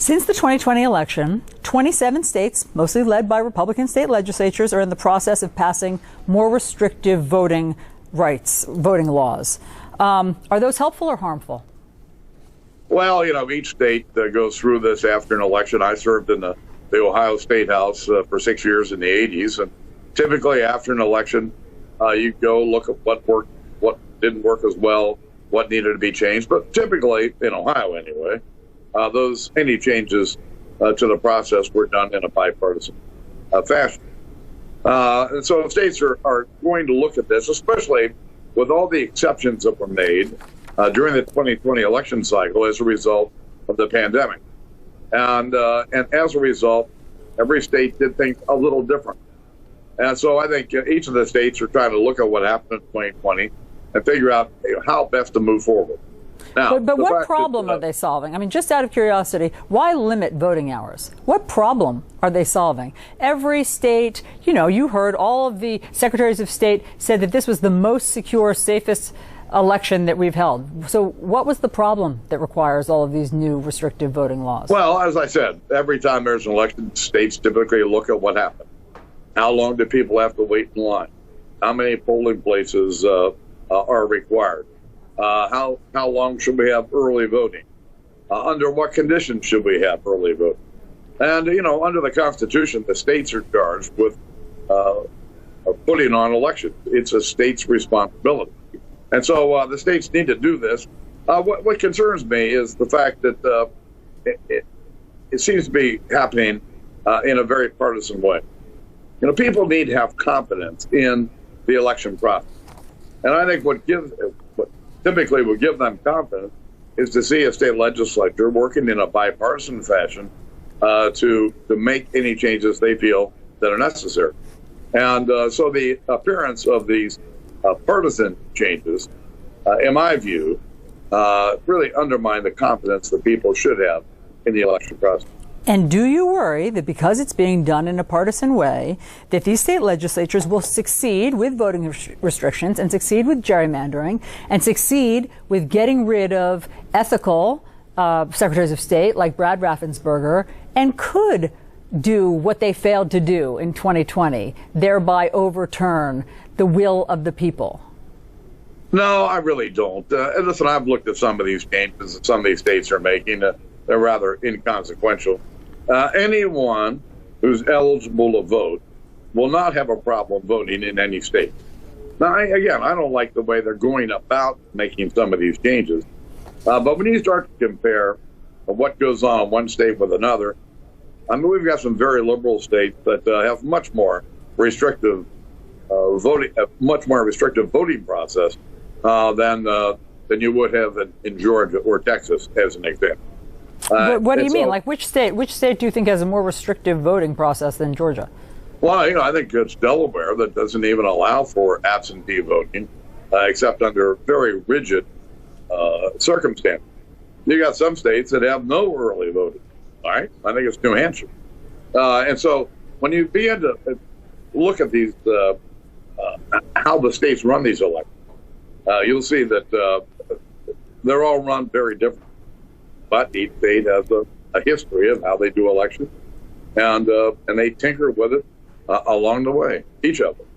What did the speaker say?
Since the 2020 election, 27 states, mostly led by Republican state legislatures, are in the process of passing more restrictive voting laws. Are those helpful or harmful? Well, each state goes through this after an election. I served in the Ohio State House for 6 years in the 80s. And typically after an election, you go look at what worked, what didn't work as well, what needed to be changed. But typically, in Ohio anyway, any changes to the process were done in a bipartisan fashion. And so states are going to look at this, especially with all the exceptions that were made during the 2020 election cycle as a result of the pandemic. And as a result, every state did things a little different. And so I think each of the states are trying to look at what happened in 2020 and figure out how best to move forward. Now, but what problem are they solving? I mean, just out of curiosity, why limit voting hours? What problem are they solving? Every state, you heard all of the secretaries of state said that this was the most secure, safest election that we've held. So what was the problem that requires all of these new restrictive voting laws? Well, as I said, every time there's an election, states typically look at what happened. How long do people have to wait in line? How many polling places are required? How long should we have early voting? Under what conditions should we have early voting? And, under the Constitution, the states are charged with putting on elections. It's a state's responsibility. And so the states need to do this. What concerns me is the fact that it seems to be happening in a very partisan way. People need to have confidence in the election process. And I think what typically would give them confidence is to see a state legislature working in a bipartisan fashion to make any changes they feel that are necessary. And so the appearance of these partisan changes, in my view, really undermine the confidence that people should have in the election process. And do you worry that because it's being done in a partisan way, that these state legislatures will succeed with voting restrictions and succeed with gerrymandering and succeed with getting rid of ethical secretaries of state like Brad Raffensperger and could do what they failed to do in 2020, thereby overturn the will of the people? No, I really don't. And listen, I've looked at some of these changes that some of these states are making. They're rather inconsequential. Anyone who's eligible to vote will not have a problem voting in any state. Now, I don't like the way they're going about making some of these changes. But when you start to compare what goes on in one state with another, I mean, we've got some very liberal states that have much more restrictive voting process than you would have in Georgia or Texas, as an example. What do you mean? Like which state do you think has a more restrictive voting process than Georgia? Well, I think it's Delaware that doesn't even allow for absentee voting, except under very rigid circumstances. You got some states that have no early voting. All right, I think it's New Hampshire. And so when you begin to look at these, how the states run these elections, you'll see that they're all run very different. But each state has a history of how they do elections, and they tinker with it along the way, each of them.